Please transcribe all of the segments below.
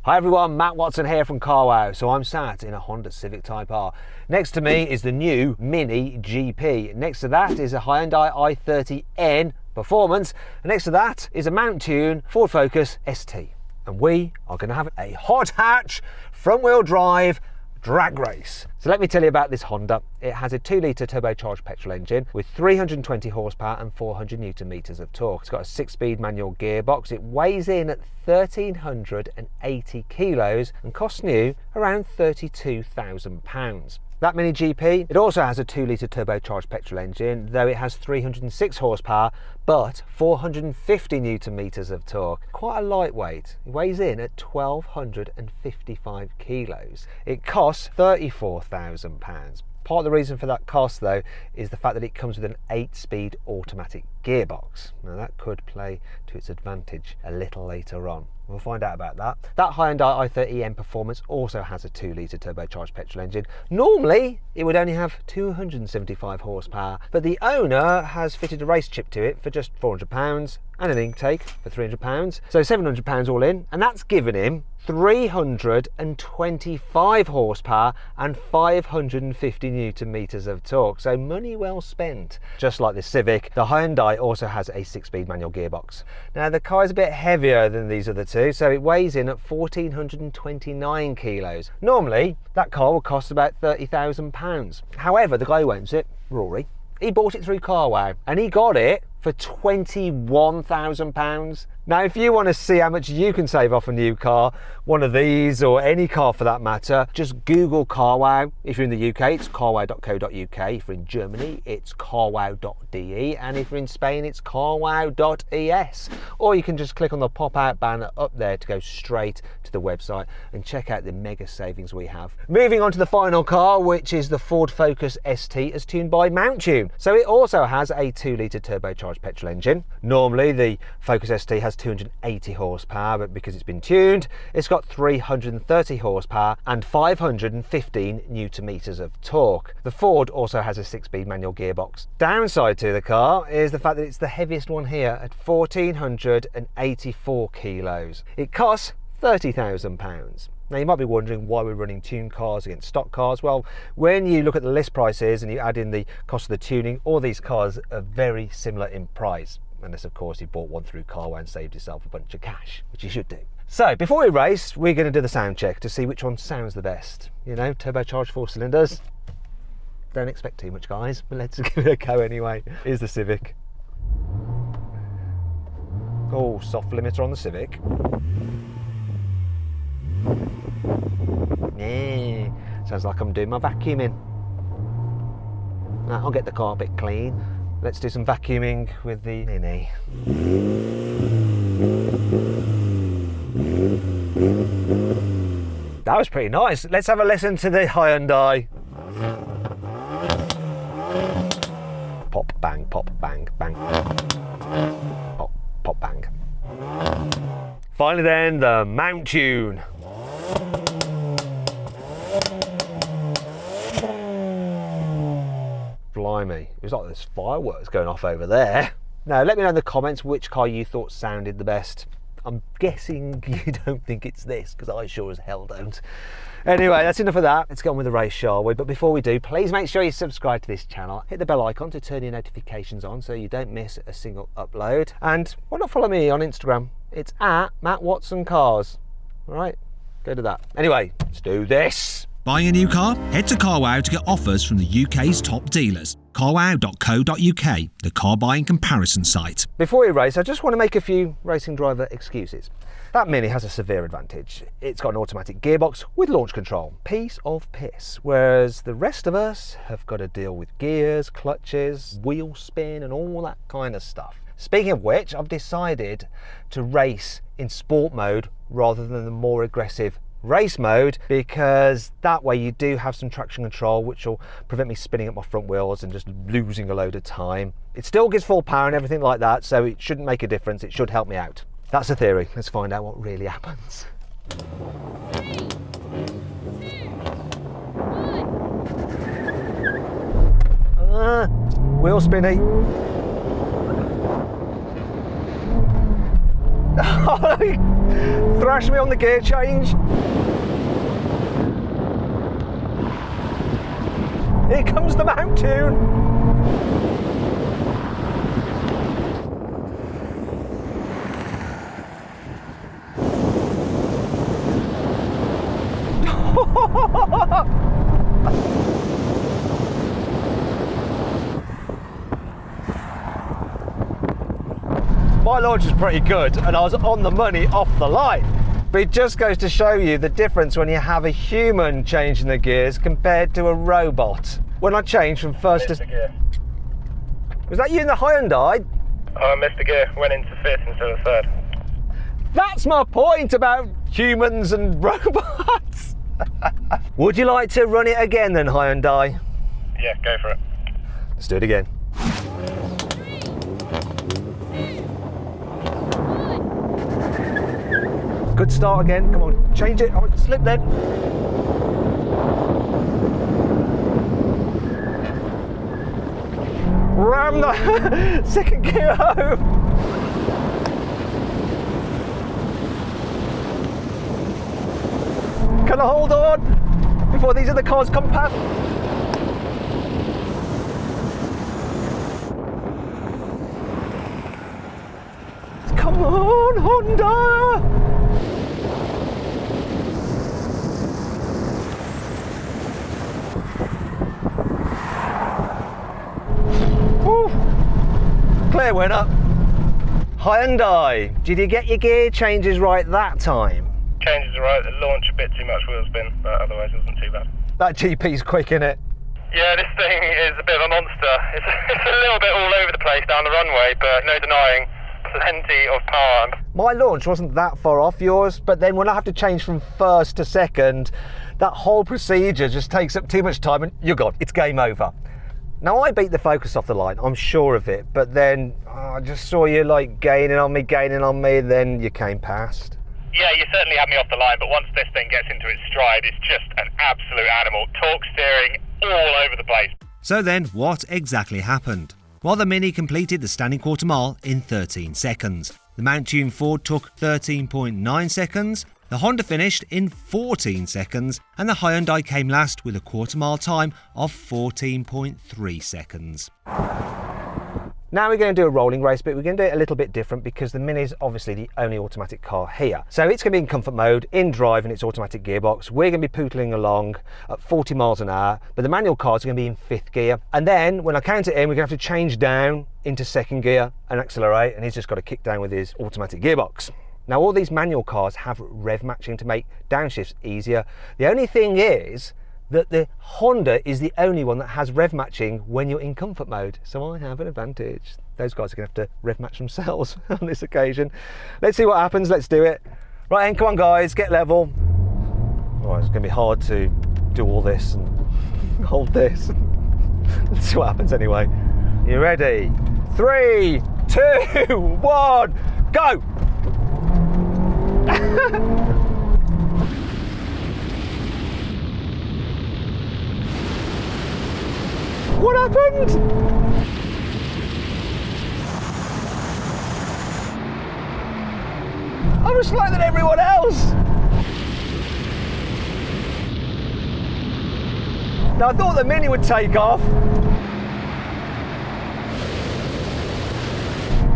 Hi everyone, Matt Watson here from Carwow. So I'm sat in a Honda Civic Type R. Next to me is the new Mini GP. Next to that is a Hyundai I30N Performance. And next to that is a Mountune Ford Focus ST. And we are going to have a hot hatch front wheel drive drag race. So let me tell you about this Honda. It has a 2-litre turbocharged petrol engine with 320 horsepower and 400 newton meters of torque. It's got a 6-speed manual gearbox. It weighs in at 1,380 kilos and costs new around £32,000. That Mini GP, it also has a 2-litre turbocharged petrol engine, though it has 306 horsepower, but 450 newton meters of torque. Quite a lightweight. It weighs in at 1,255 kilos. It costs £34,000. Part of the reason for that cost, though, is the fact that it comes with an 8-speed automatic gearbox. Now that could play to its advantage a little later on. We'll find out about that. That Hyundai i30N Performance also has a 2-litre turbocharged petrol engine. Normally, it would only have 275 horsepower, but the owner has fitted a race chip to it for just £400 and an intake for £300, so £700 all in, and that's given him 325 horsepower and 550 newton meters of torque, so money well spent. Just like the Civic, the Hyundai also has a 6-speed manual gearbox. Now the car is a bit heavier than these other two, so it weighs in at 1,429 kilos. Normally that car would cost about £30,000. However, the guy who owns it, Rory, he bought it through Carwow and he got it for £21,000. Now, if you want to see how much you can save off a new car, one of these or any car for that matter, just Google Carwow. If you're in the UK, it's carwow.co.uk. If you're in Germany, it's carwow.de. And if you're in Spain, it's carwow.es. Or you can just click on the pop-out banner up there to go straight to the website and check out the mega savings we have. Moving on to the final car, which is the Ford Focus ST as tuned by Mountune. So it also has a 2-litre turbocharged petrol engine. Normally, the Focus ST has 280 horsepower, but because it's been tuned, it's got 330 horsepower and 515 newton meters of torque. The Ford also has a 6-speed manual gearbox. Downside to the car is the fact that it's the heaviest one here at 1,484 kilos. It costs £30,000. Now you might be wondering why we're running tuned cars against stock cars. Well, when you look at the list prices and you add in the cost of the tuning, all these cars are very similar in price. Unless of course you bought one through Carwow and saved yourself a bunch of cash, which you should do. So before we race, we're going to do the sound check to see which one sounds the best. You know, turbocharged 4 cylinders. Don't expect too much, guys, but let's give it a go anyway. Here's the Civic. Oh, soft limiter on the Civic. Yeah, sounds like I'm doing my vacuuming. Now, I'll get the carpet clean. Let's do some vacuuming with the Mini. That was pretty nice. Let's have a listen to the Hyundai. Pop, bang, pop, bang, bang. Pop, pop, bang. Finally then, the Mountune. Blimey, it was like there's fireworks going off over there. Now let me know in the comments which car you thought sounded the best. I'm guessing you don't think it's this, because I sure as hell don't. Anyway, that's enough of that. Let's get on with the race, shall we? But before we do, please make sure you subscribe to this channel. Hit the bell icon to turn your notifications on so you don't miss a single upload. And why not follow me on Instagram? It's at Matt Watson Cars. All right, go to that. Anyway, let's do this. Buying a new car? Head to Carwow to get offers from the UK's top dealers. carwow.co.uk, the car buying comparison site. Before we race, I just want to make a few racing driver excuses. That Mini has a severe advantage. It's got an automatic gearbox with launch control. Piece of piss. Whereas the rest of us have got to deal with gears, clutches, wheel spin and all that kind of stuff. Speaking of which, I've decided to race in sport mode rather than the more aggressive race mode, because that way you do have some traction control which will prevent me spinning up my front wheels and just losing a load of time. It still gives full power and everything like that, so it shouldn't make a difference. It should help me out. That's the theory. Let's find out what really happens. 3, 2, 1. Wheel spinny. 3 crash me on the gear change. Here comes the Mountune. My launch was pretty good and I was on the money off the line. But it just goes to show you the difference when you have a human changing the gears compared to a robot. When I changed from first to... gear. Was that you in the Hyundai? Oh, I missed the gear, went into fifth instead of third. That's my point about humans and robots. Would you like to run it again then, Hyundai? Yeah, go for it. Let's do it again. 1. Good start again. Come on, change it. Oh, slip then. Ram the second gear home. Can I hold on before these other cars come past? Come on, Honda! Woo. Clear winner. Hyundai, did you get your gear changes right that time? Changes are right, the launch a bit too much wheel spin, but otherwise it wasn't too bad. That GP's quick, innit? Yeah, this thing is a bit of a monster. It's a little bit all over the place down the runway, but no denying, plenty of power. My launch wasn't that far off yours, but then when I have to change from first to second, that whole procedure just takes up too much time and you're gone, it's game over. Now I beat the Focus off the line, I'm sure of it, but then I just saw you like gaining on me, then you came past. Yeah, you certainly had me off the line, but once this thing gets into its stride, it's just an absolute animal. Torque steering all over the place. So then, what exactly happened? Well, the Mini completed the standing quarter mile in 13 seconds. The Mountune Ford took 13.9 seconds, the Honda finished in 14 seconds, and the Hyundai came last with a quarter mile time of 14.3 seconds. Now we're going to do a rolling race, but we're going to do it a little bit different because the Mini is obviously the only automatic car here. So it's going to be in comfort mode, in drive in its automatic gearbox. We're going to be pootling along at 40 miles an hour, but the manual cars are going to be in fifth gear. And then when I count it in, we're going to have to change down into second gear and accelerate, and he's just got to kick down with his automatic gearbox. Now all these manual cars have rev matching to make downshifts easier. The only thing is that the Honda is the only one that has rev matching when you're in comfort mode. So I have an advantage. Those guys are gonna have to rev match themselves on this occasion. Let's see what happens, let's do it. Right then, come on guys, get level. Oh, it's gonna be hard to do all this and hold this. Let's see what happens anyway. You ready? 3, 2, 1, go! What happened? I was slower than everyone else. Now I thought the Mini would take off.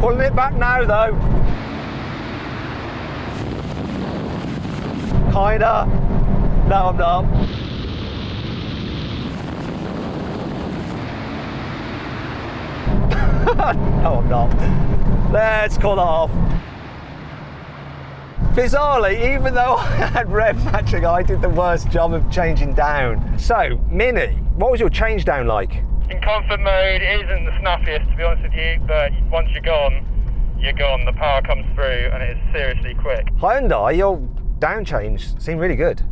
Pulling it back now though. Kinda. No, I'm not. No, I'm not. Let's call that off. Bizarrely, even though I had rev matching, I did the worst job of changing down. So, Mini, what was your change down like? In comfort mode, it isn't the snuffiest to be honest with you, but once you're gone, the power comes through and it is seriously quick. Hyundai, your down change seemed really good.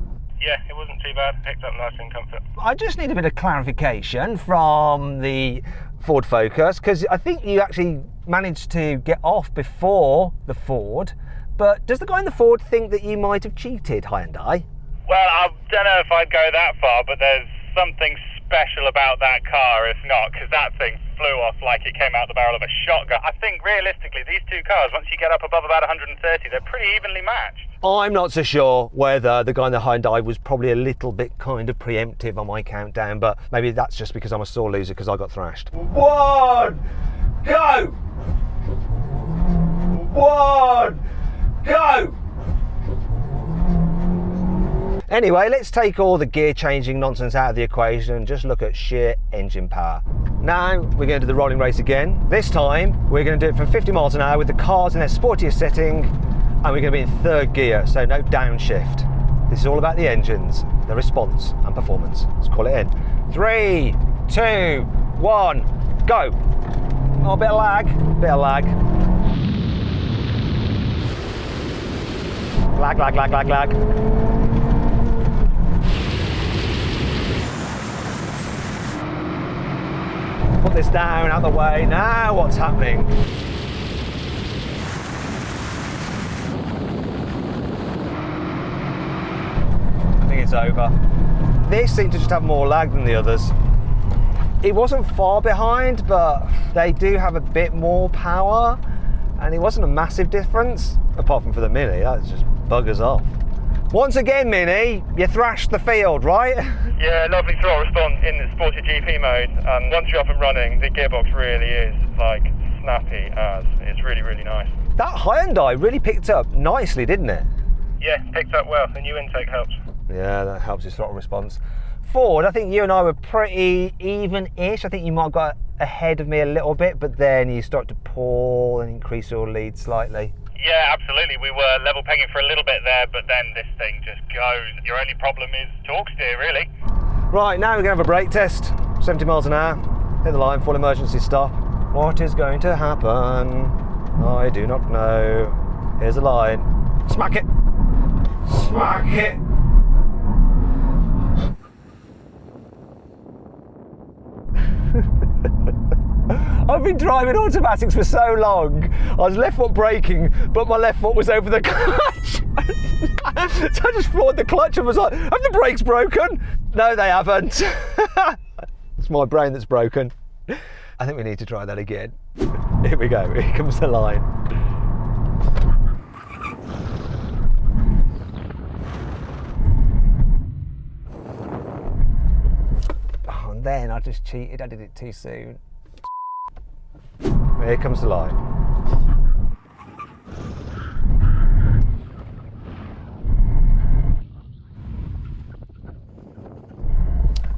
Yeah, it wasn't too bad, picked up nice in comfort. I just need a bit of clarification from the Ford Focus, because I think you actually managed to get off before the Ford, but does the guy in the Ford think that you might have cheated, Hyundai? Well, I don't know if I'd go that far, but there's something special about that car if not, because that thing flew off like it came out the barrel of a shotgun. I think realistically these two cars, once you get up above about 130, they're pretty evenly matched. I'm not so sure whether the guy in the Hyundai was probably a little bit kind of preemptive on my countdown, but maybe that's just because I'm a sore loser because I got thrashed. 1, go! 1, go! Anyway, let's take all the gear changing nonsense out of the equation and just look at sheer engine power. Now we're going to do the rolling race again. This time we're going to do it from 50 miles an hour with the cars in their sportiest setting, and we're going to be in 3rd gear, so no downshift. This is all about the engines, the response and performance. Let's call it in. 3, 2, 1, go. Oh, a bit of lag, Lag. Put this down, out of the way. Now what's happening? I think it's over. This seemed to just have more lag than the others. It wasn't far behind, but they do have a bit more power, and it wasn't a massive difference, apart from for the Mini. That just buggers off. Once again, Mini, you thrashed the field, right? Yeah, lovely throttle response in the sporty GP mode. And once you're up and running, the gearbox really is like snappy as. It's really, really nice. That Hyundai really picked up nicely, didn't it? Yeah, picked up well. The new intake helps. Yeah, that helps his throttle response. Ford, I think you and I were pretty even-ish. I think you might have got ahead of me a little bit, but then you start to pull and increase your lead slightly. Yeah, absolutely. We were level pegging for a little bit there, but then this thing just goes. Your only problem is torque steer, really. Right, now we're going to have a brake test. 70 miles an hour, hit the line, full emergency stop. What is going to happen? I do not know. Here's the line. Smack it! Smack it! I've been driving automatics for so long. I was left foot braking, but my left foot was over the clutch. So I just floored the clutch and was like, have the brakes broken? No, they haven't. It's my brain that's broken. I think we need to try that again. Here we go, here comes the line. Oh, and then I just cheated, I did it too soon. Here comes the line.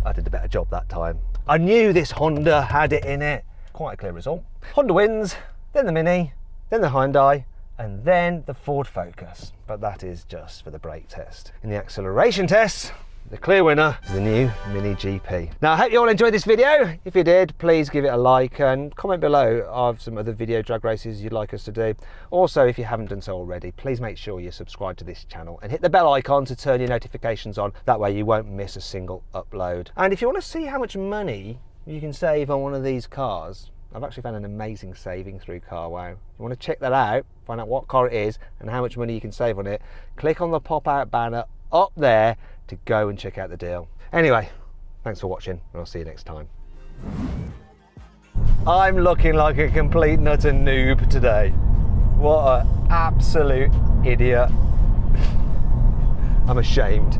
I did a better job that time. I knew this Honda had it in it. Quite a clear result. Honda wins, then the Mini, then the Hyundai, and then the Ford Focus. But that is just for the brake test. In the acceleration test, the clear winner is the new Mini GP. Now, I hope you all enjoyed this video. If you did, please give it a like and comment below of some other video drag races you'd like us to do. Also, if you haven't done so already, please make sure you subscribe to this channel and hit the bell icon to turn your notifications on. That way you won't miss a single upload. And if you want to see how much money you can save on one of these cars, I've actually found an amazing saving through carwow. If you want to check that out, find out what car it is and how much money you can save on it, click on the pop-out banner up there to go and check out the deal. Anyway, thanks for watching and I'll see you next time. I'm looking like a complete nut and noob today. What an absolute idiot. I'm ashamed.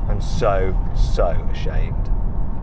I'm so ashamed.